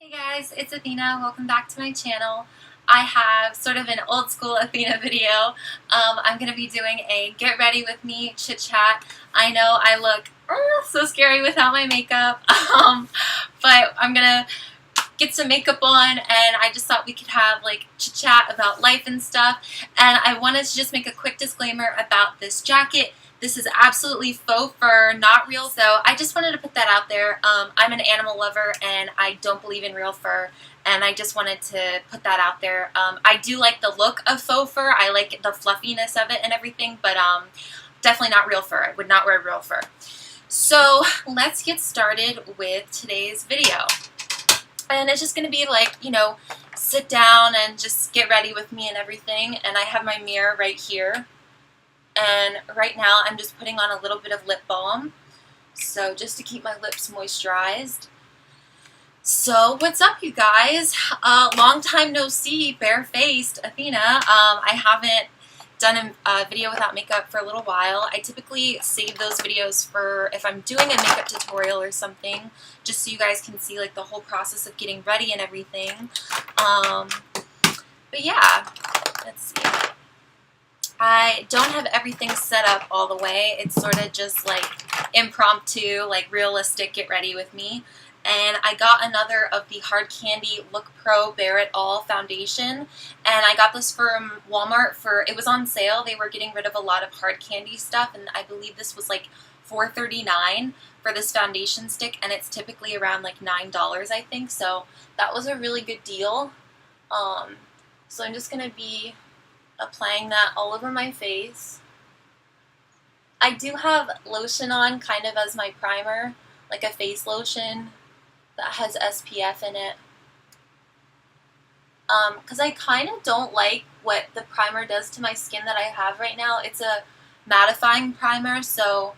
Hey guys, it's Athena. Welcome back to my channel. I have sort of an old school Athena video. I'm going to be doing a get ready with me chit chat. I know I look so scary without my makeup, but I'm going to get some makeup on, and I just thought we could have like chit chat about life and stuff. And I wanted to just make a quick disclaimer about this jacket. This is absolutely faux fur, not real, so I just wanted to put that out there. I'm an animal lover, and I don't believe in real fur, and I just wanted to put that out there. I do like the look of faux fur. I like the fluffiness of it and everything, but definitely not real fur. I would not wear real fur. So let's get started with today's video. And it's just going to be like, you know, sit down and just get ready with me and everything. And I have my mirror right here. And right now I'm just putting on a little bit of lip balm, so just to keep my lips moisturized. So what's up, you guys? Long time no see, barefaced Athena. I haven't done a video without makeup for a little while. I typically save those videos for if I'm doing a makeup tutorial or something, just so you guys can see like the whole process of getting ready and everything. But yeah, let's see. I don't have everything set up all the way. It's sort of just like impromptu, like realistic get ready with me. And I got another of the Hard Candy Look Pro Bare It All foundation. And I got this from Walmart it was on sale. They were getting rid of a lot of hard candy stuff, and I believe this was like $4.39 for this foundation stick, and it's typically around like $9, I think. So that was a really good deal. So I'm just going to be applying that all over my face. I do have lotion on kind of as my primer, like a face lotion that has SPF in it. Because I kind of don't like what the primer does to my skin that I have right now. It's a mattifying primer, so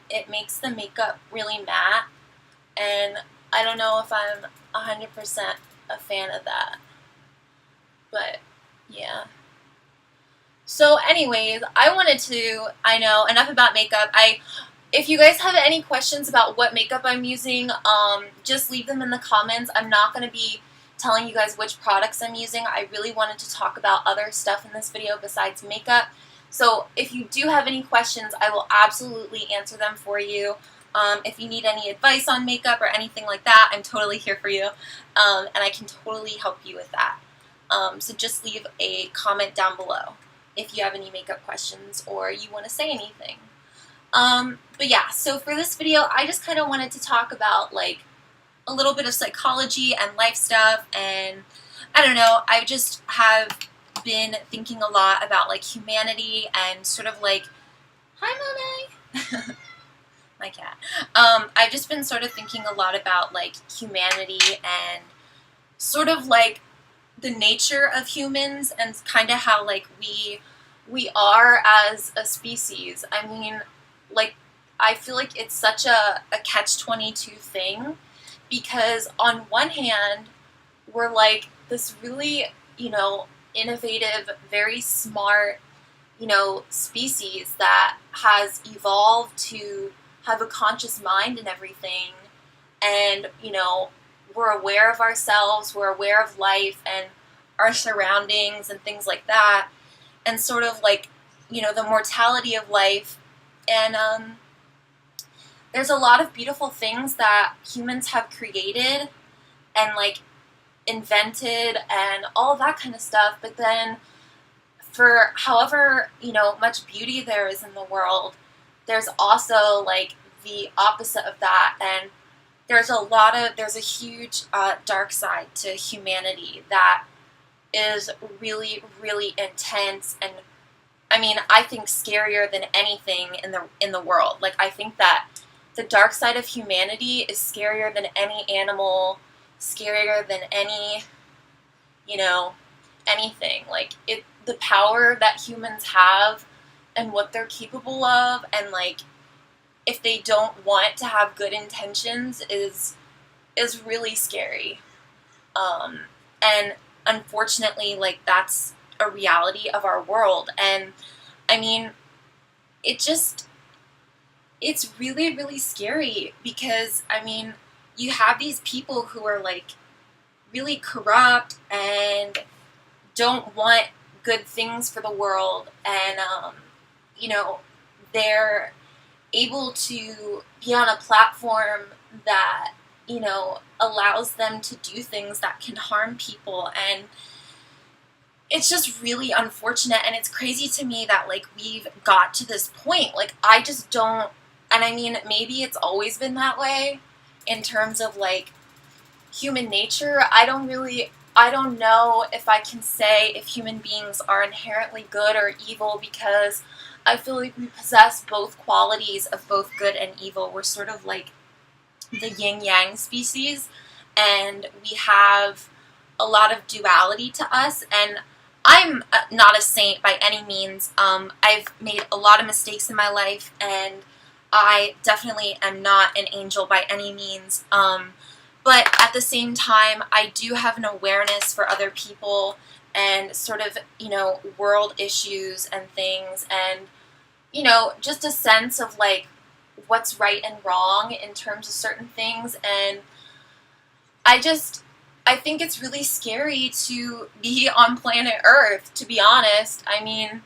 it makes the makeup really matte, and I don't know if I'm 100% a fan of that. But yeah. So anyways, I know enough about makeup. If you guys have any questions about what makeup I'm using, just leave them in the comments. I'm not going to be telling you guys which products I'm using. I really wanted to talk about other stuff in this video besides makeup. So if you do have any questions, I will absolutely answer them for you. If you need any advice on makeup or anything like that, I'm totally here for you. And I can totally help you with that. So just leave a comment down below if you have any makeup questions or you want to say anything. But yeah, so for this video, I just kind of wanted to talk about like a little bit of psychology and life stuff, and I don't know, I just have been thinking a lot about like humanity and sort of like, hi Monet, my cat. I've just been sort of thinking a lot about like humanity and sort of like the nature of humans and kind of how like we are as a species. I mean, like, I feel like it's such a catch-22 thing, because on one hand we're like this really, you know, innovative, very smart, you know, species that has evolved to have a conscious mind and everything, and you know, we're aware of ourselves, we're aware of life and our surroundings and things like that, and sort of like, you know, the mortality of life. And there's a lot of beautiful things that humans have created and like invented and all that kind of stuff, but then for however, you know, much beauty there is in the world, there's also like the opposite of that, and there's a huge dark side to humanity that is really, really intense, and I mean, I think scarier than anything in the world. Like, I think that the dark side of humanity is scarier than any animal, scarier than any, you know, anything. Like, the power that humans have and what they're capable of, and like, if they don't want to have good intentions, is really scary. And unfortunately, like, that's a reality of our world. And I mean, it's really, really scary, because I mean, you have these people who are like really corrupt and don't want good things for the world, and you know, they're able to be on a platform that, you know, allows them to do things that can harm people. And it's just really unfortunate, and it's crazy to me that, like, we've got to this point. Like, I just don't, and I mean, maybe it's always been that way in terms of, like, human nature. I don't know if I can say if human beings are inherently good or evil, because I feel like we possess both qualities of both good and evil. We're sort of like the yin-yang species, and we have a lot of duality to us. And I'm not a saint by any means. I've made a lot of mistakes in my life, and I definitely am not an angel by any means. But at the same time, I do have an awareness for other people and sort of, you know, world issues and things, and, you know, just a sense of, like, what's right and wrong in terms of certain things. And I think it's really scary to be on planet Earth, to be honest. I mean,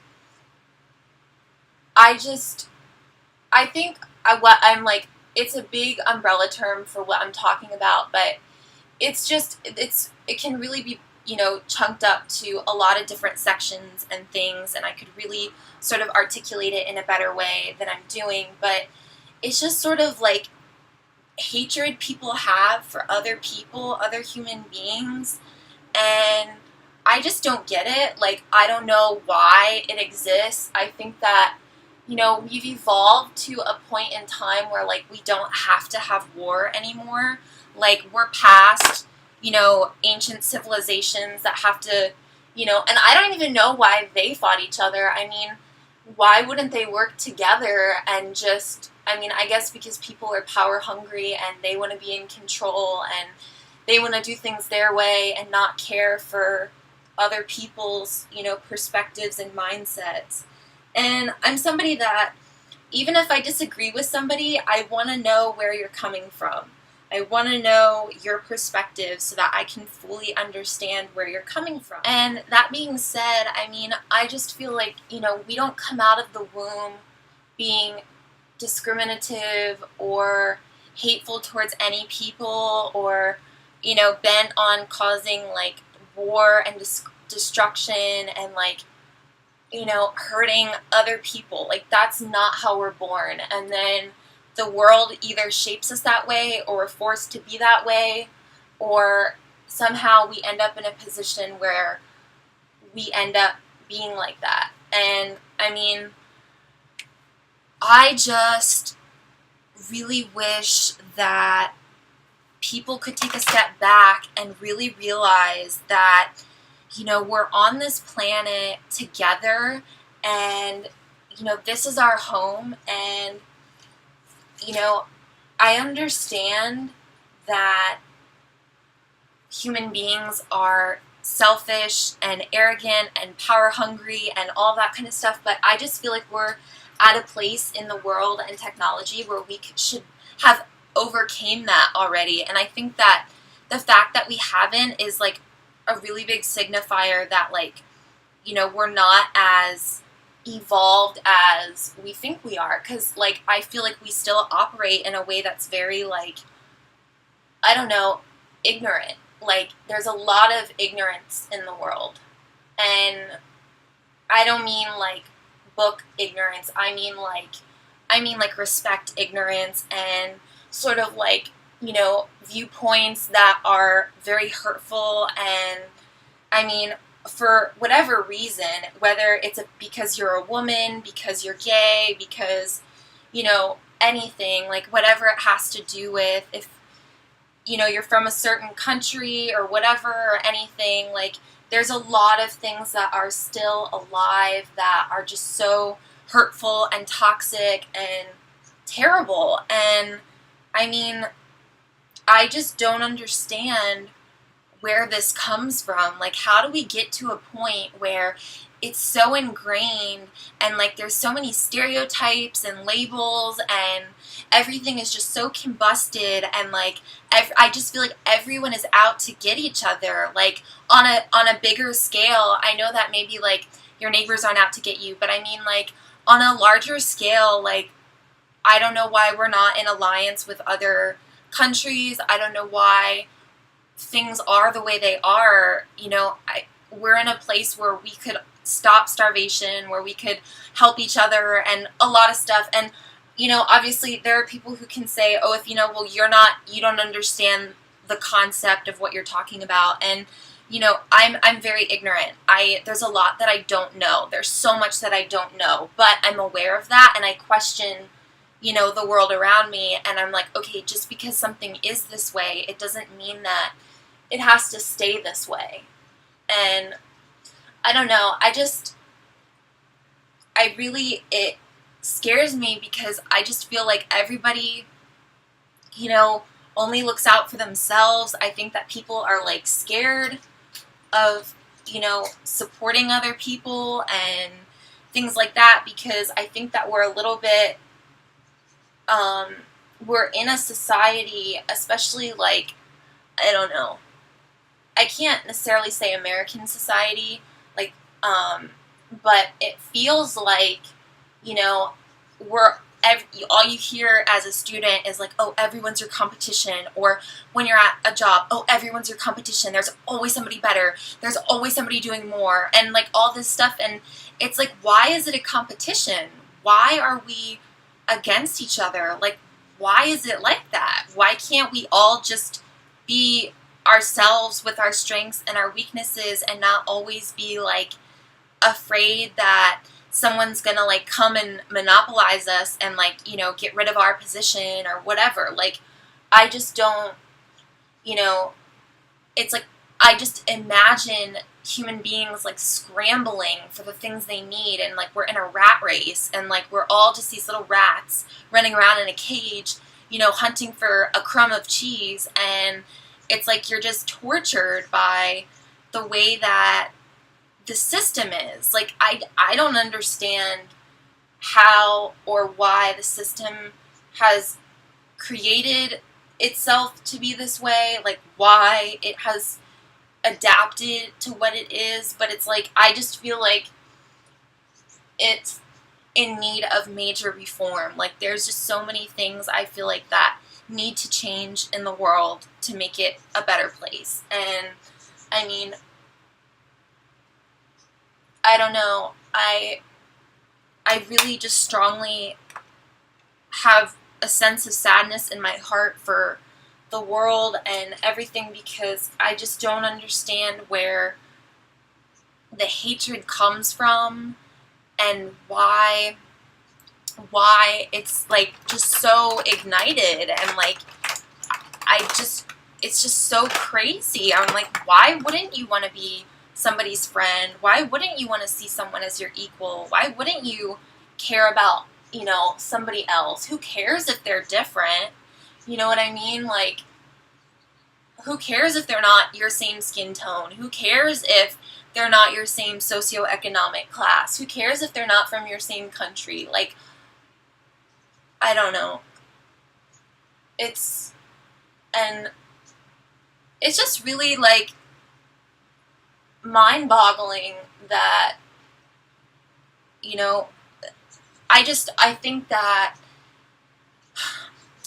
I think what I'm like, it's a big umbrella term for what I'm talking about, but it can really be, you know, chunked up to a lot of different sections and things, and I could really sort of articulate it in a better way than I'm doing. But it's just sort of like hatred people have for other people, other human beings, and I just don't get it. Like, I don't know why it exists. I think that, you know, we've evolved to a point in time where, like, we don't have to have war anymore. Like, we're past, you know, ancient civilizations that have to, you know, and I don't even know why they fought each other. I mean, why wouldn't they work together and just, I mean, I guess because people are power hungry and they want to be in control and they want to do things their way and not care for other people's, you know, perspectives and mindsets. And I'm somebody that, even if I disagree with somebody, I want to know where you're coming from. I want to know your perspective so that I can fully understand where you're coming from. And that being said, I mean, I just feel like, you know, we don't come out of the womb being discriminative or hateful towards any people, or, you know, bent on causing, like, war and destruction and, like, you know, hurting other people. Like, that's not how we're born. And then the world either shapes us that way, or we're forced to be that way, or somehow we end up in a position where we end up being like that. And I mean, I just really wish that people could take a step back and really realize that, you know, we're on this planet together, and, you know, this is our home. And, you know, I understand that human beings are selfish and arrogant and power hungry and all that kind of stuff, but I just feel like we're at a place in the world and technology where we should have overcame that already. And I think that the fact that we haven't is, like, a really big signifier that, like, you know, we're not as evolved as we think we are. Because, like, I feel like we still operate in a way that's very, like, I don't know, ignorant. Like, there's a lot of ignorance in the world. And I don't mean, like, book ignorance. I mean, like, respect ignorance, and sort of, like, you know, viewpoints that are very hurtful. And I mean, for whatever reason, whether it's because you're a woman, because you're gay, because, you know, anything, like, whatever it has to do with, if, you know, you're from a certain country or whatever, or anything, like, there's a lot of things that are still alive that are just so hurtful and toxic and terrible. And I mean, I just don't understand where this comes from. Like, how do we get to a point where it's so ingrained, and like there's so many stereotypes and labels, and everything is just so combusted, and like I just feel like everyone is out to get each other, like on a bigger scale. I know that maybe like your neighbors aren't out to get you, but I mean like on a larger scale, like I don't know why we're not in alliance with other countries. I don't know why things are the way they are. We're in a place where we could stop starvation, where we could help each other and a lot of stuff. And obviously there are people who can say, oh, if well, you don't understand the concept of what you're talking about. And I'm very ignorant. There's a lot that I don't know. There's so much that I don't know, but I'm aware of that, and I question the world around me, and I'm like, okay, just because something is this way, it doesn't mean that it has to stay this way. And I don't know, it scares me, because I just feel like everybody, only looks out for themselves. I think that people are like scared of, supporting other people and things like that, because I think that we're a little bit, we're in a society, especially like, I don't know, I can't necessarily say American society, like, but it feels like, all you hear as a student is like, oh, everyone's your competition. Or when you're at a job, oh, everyone's your competition. There's always somebody better. There's always somebody doing more. And like all this stuff. And it's like, why is it a competition? Why are we against each other? Like, why is it like that? Why can't we all just be ourselves with our strengths and our weaknesses, and not always be like afraid that someone's gonna like come and monopolize us and like get rid of our position or whatever? Like, I just don't, it's like I just imagine human beings like scrambling for the things they need, and like we're in a rat race, and like we're all just these little rats running around in a cage, hunting for a crumb of cheese. And it's like you're just tortured by the way that the system is. Like, I don't understand how or why the system has created itself to be this way, like why it has adapted to what it is. But it's like, I just feel like it's in need of major reform. Like, there's just so many things I feel like that need to change in the world to make it a better place. And I mean, I don't know, I really just strongly have a sense of sadness in my heart for the world and everything, because I just don't understand where the hatred comes from, and why it's like just so ignited, and like it's just so crazy. I'm like, why wouldn't you want to be somebody's friend? Why wouldn't you want to see someone as your equal? Why wouldn't you care about, somebody else? Who cares if they're different? You know what I mean? Like, who cares if they're not your same skin tone? Who cares if they're not your same socioeconomic class? Who cares if they're not from your same country? Like, I don't know. It's just really like mind-boggling that, I think that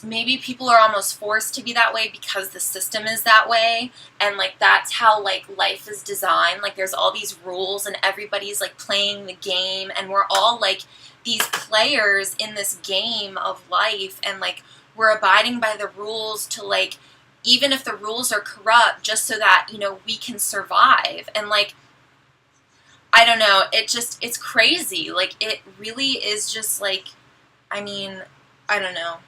maybe people are almost forced to be that way because the system is that way, and like that's how like life is designed. Like, there's all these rules, and everybody's like playing the game, and we're all like these players in this game of life, and like we're abiding by the rules to like, even if the rules are corrupt, just so that we can survive. And like, I don't know, it's crazy. Like, it really is just like, I mean, I don't know.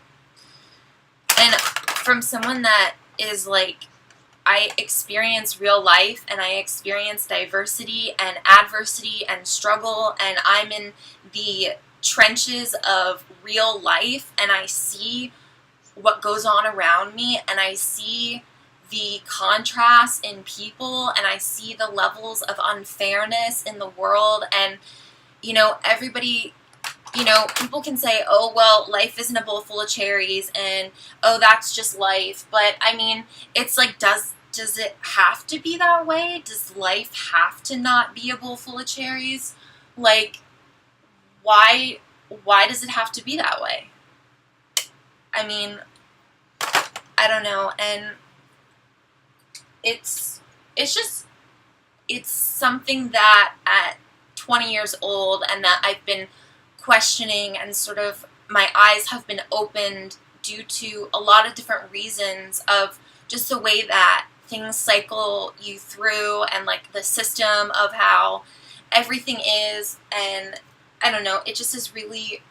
And from someone that is like, I experience real life, and I experience diversity and adversity and struggle, and I'm in the trenches of real life, and I see what goes on around me, and I see the contrast in people, and I see the levels of unfairness in the world. And, everybody, people can say, oh, well, life isn't a bowl full of cherries, and, oh, that's just life. But, I mean, it's like, does it have to be that way? Does life have to not be a bowl full of cherries? Like, why does it have to be that way? I mean, I don't know. And it's something that at 20 years old, and that I've been questioning, and sort of my eyes have been opened due to a lot of different reasons of just the way that things cycle you through, and like the system of how everything is. And I don't know, it just is really,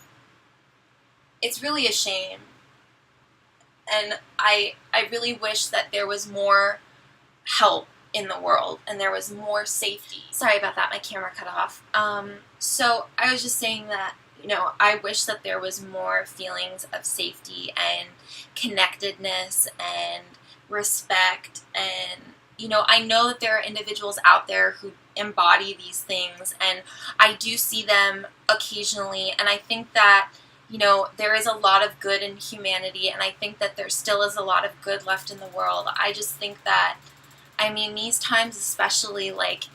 it's really a shame. And I really wish that there was more help in the world, and there was more safety. Sorry about that, my camera cut off. So I was just saying that, I wish that there was more feelings of safety and connectedness and respect. And, I know that there are individuals out there who embody these things, and I do see them occasionally, and I think that, there is a lot of good in humanity, and I think that there still is a lot of good left in the world. I just think that, these times especially, like,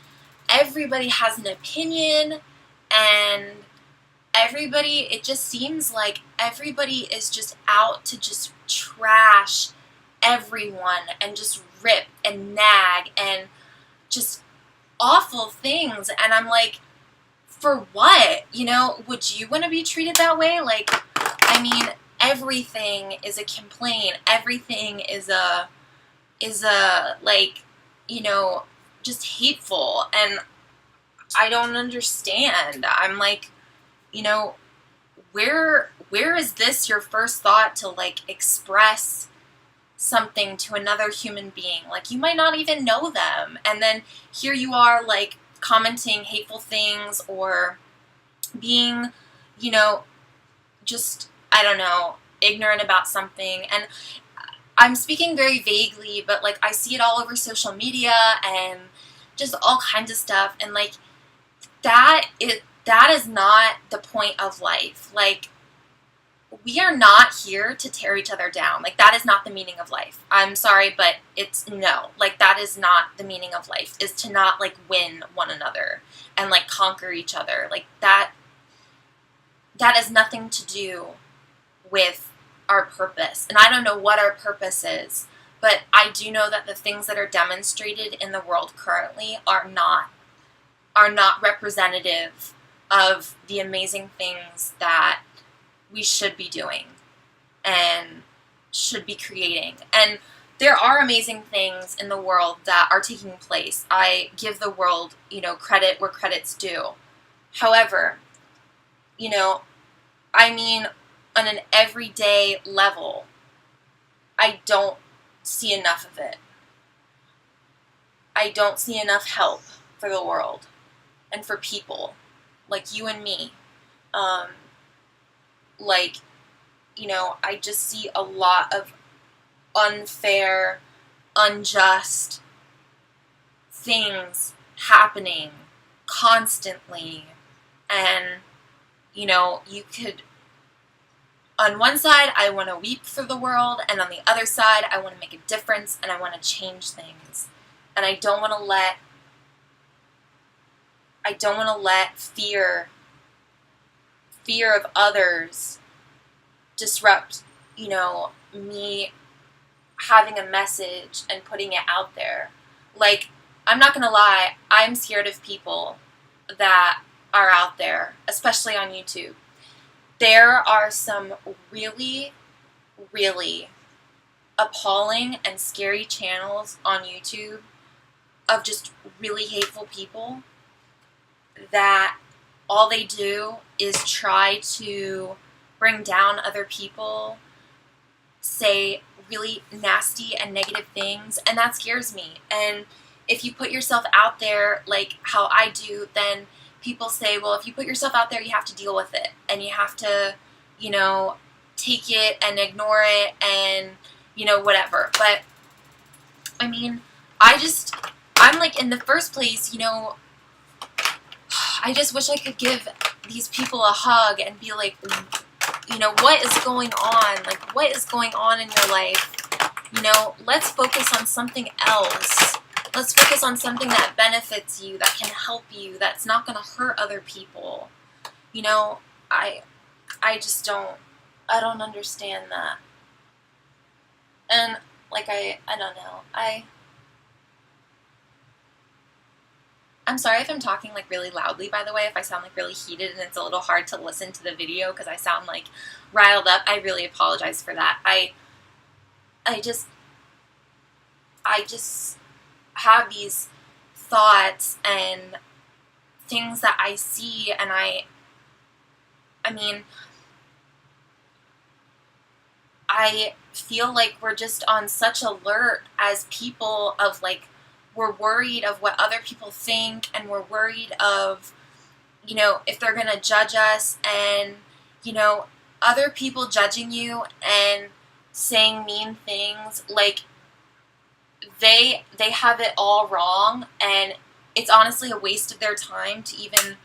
everybody has an opinion, and it just seems like everybody is just out to just trash everyone, and just rip and nag, and just awful things. And I'm like, for what? Would you want to be treated that way? Like, everything is a complaint. Everything is a like, just hateful. And I don't understand. I'm like, where is this your first thought to, like, express something to another human being? Like, you might not even know them, and then here you are, like, commenting hateful things, or being, just, I don't know, ignorant about something. And I'm speaking very vaguely, but, like, I see it all over social media and just all kinds of stuff, and, like, that is not the point of life. Like, we are not here to tear each other down. Like, that is not the meaning of life. I'm sorry, but no. Like, that is not the meaning of life, is to not, like, win one another and, like, conquer each other. Like, that has nothing to do with our purpose. And I don't know what our purpose is, but I do know that the things that are demonstrated in the world currently are not representative of the amazing things that we should be doing and should be creating. And there are amazing things in the world that are taking place. I give the world, credit where credit's due. However, on an everyday level, I don't see enough of it. I don't see enough help for the world and for people like you and me. I just see a lot of unfair, unjust things happening constantly. And, you could, on one side, I want to weep for the world, and on the other side, I want to make a difference, and I want to change things. And I don't want to let fear of others disrupt, me having a message and putting it out there. Like, I'm not gonna lie, I'm scared of people that are out there, especially on YouTube. There are some really, really appalling and scary channels on YouTube of just really hateful people that all they do is try to bring down other people, say really nasty and negative things, and that scares me. And if you put yourself out there like how I do, then people say, well, if you put yourself out there, you have to deal with it, and you have to, take it and ignore it and, whatever. But I mean, I'm like, in the first place, you know, I just wish I could give these people a hug and be like, you know, what is going on? Like, what is going on in your life? You know, let's focus on something else. Let's focus on something that benefits you, that can help you, that's not going to hurt other people. You know, I just I don't understand that. And, like, I don't know. I'm sorry if I'm talking, like, really loudly, by the way, if I sound, like, really heated and it's a little hard to listen to the video because I sound, like, riled up. I really apologize for that. I just have these thoughts and things that I see, and I mean, I feel like we're just on such alert as people of, like, we're worried of what other people think, and we're worried of, you know, if they're going to judge us, and, you know, other people judging you and saying mean things, like, they have it all wrong, and it's honestly a waste of their time to even,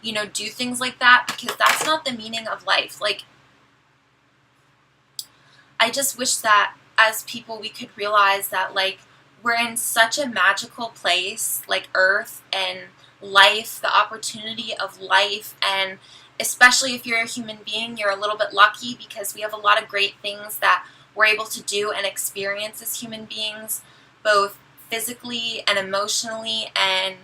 you know, do things like that, because that's not the meaning of life. Like, I just wish that as people we could realize that, like, we're in such a magical place, like Earth and life, the opportunity of life, and especially if you're a human being, you're a little bit lucky because we have a lot of great things that we're able to do and experience as human beings, both physically and emotionally. And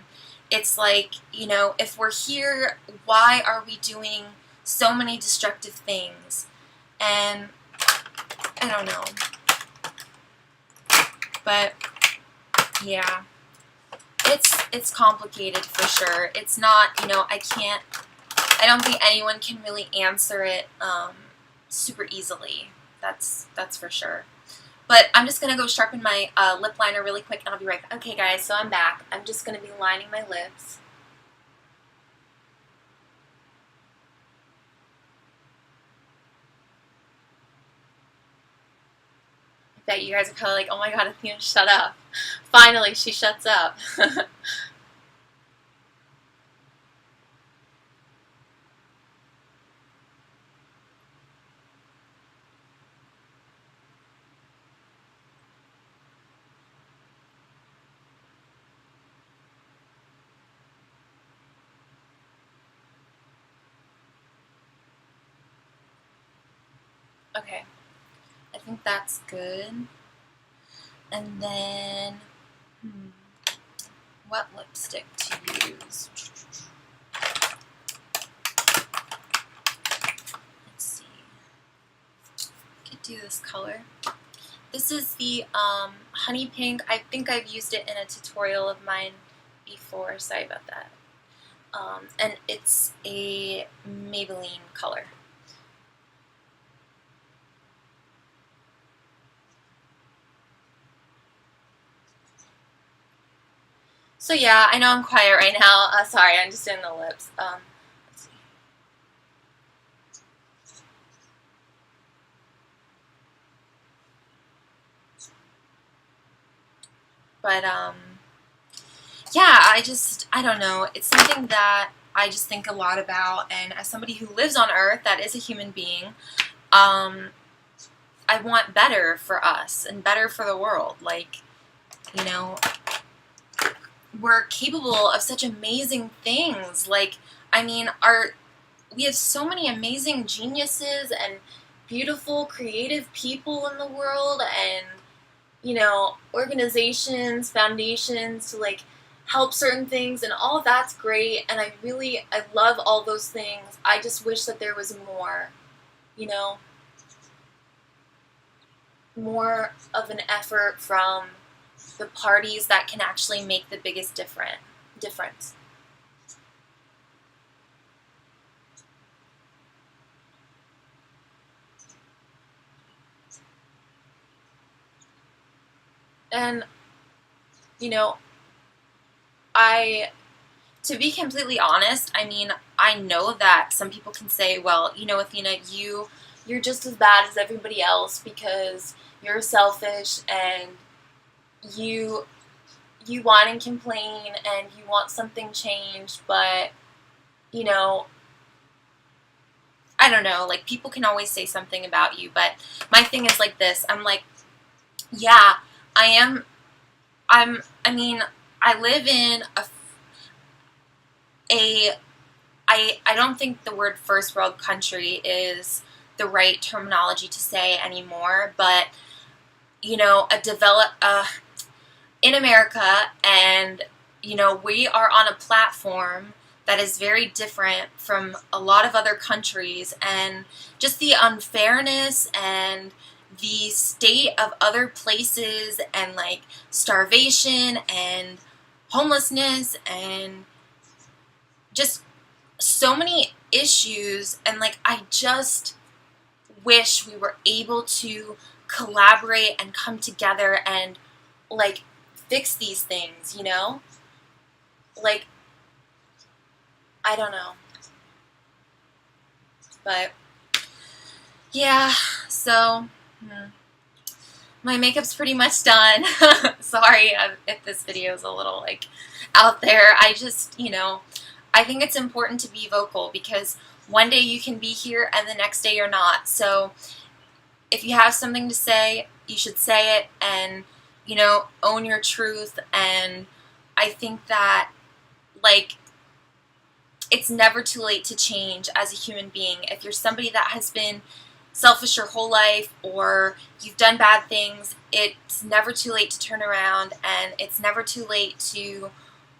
it's like, you know, if we're here, why are we doing so many destructive things? And I don't know. But yeah, it's complicated for sure. It's not, you know, I don't think anyone can really answer it super easily. That's for sure. But I'm just gonna go sharpen my lip liner really quick, and I'll be right back. Okay, guys, so I'm back. I'm just gonna be lining my lips. I bet you guys are probably like, oh my god, Athena, shut up. Finally, she shuts up. Okay, I think that's good. And then, what lipstick to use? Let's see. I could do this color. This is the Honey Pink. I think I've used it in a tutorial of mine before. Sorry about that. And it's a Maybelline color. So yeah, I know I'm quiet right now. Sorry, I'm just doing the lips. Let's see. But yeah, I don't know. It's something that I just think a lot about, and as somebody who lives on Earth, that is a human being, I want better for us and better for the world. Like, you know, we're capable of such amazing things. Like, I mean, we have so many amazing geniuses and beautiful, creative people in the world, and, you know, organizations, foundations to, like, help certain things, and all of that's great, and I love all those things. I just wish that there was more, you know, more of an effort from the parties that can actually make the biggest difference. And, you know, to be completely honest, I mean, I know that some people can say, well, you know, Athena, you're just as bad as everybody else because you're selfish and you whine and complain and you want something changed, but you know, I don't know, like people can always say something about you, but my thing is like this. I'm like, yeah, I am I mean, I live in a I don't think the word first world country is the right terminology to say anymore, but you know, in America, and you know, we are on a platform that is very different from a lot of other countries, and just the unfairness and the state of other places, and like starvation and homelessness and just so many issues, and like I just wish we were able to collaborate and come together and like fix these things, you know? Like, I don't know. But yeah, so my makeup's pretty much done. Sorry if this video is a little like out there. I just, you know, I think it's important to be vocal because one day you can be here and the next day you're not. So if you have something to say, you should say it and, you know, own your truth. And I think that, like, it's never too late to change as a human being. If you're somebody that has been selfish your whole life or you've done bad things, it's never too late to turn around, and it's never too late to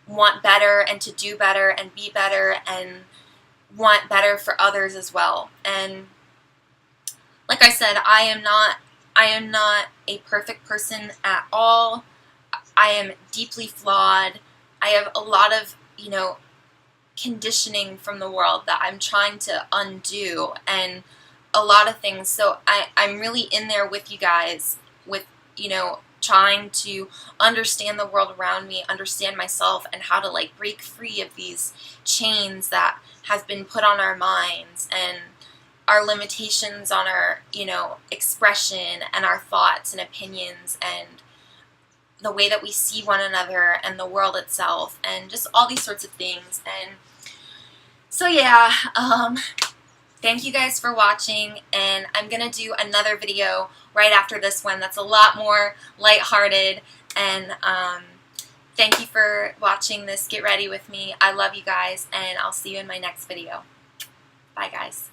want better and to do better and be better and want better for others as well. And like I said, I am not a perfect person at all. I am deeply flawed. I have a lot of, you know, conditioning from the world that I'm trying to undo, and a lot of things. So I'm really in there with you guys, with, you know, trying to understand the world around me, understand myself, and how to like break free of these chains that have been put on our minds and our limitations on our, you know, expression and our thoughts and opinions and the way that we see one another and the world itself and just all these sorts of things. And so yeah, thank you guys for watching, and I'm gonna do another video right after this one that's a lot more lighthearted. And thank you for watching this Get Ready with me. I love you guys, and I'll see you in my next video. Bye guys.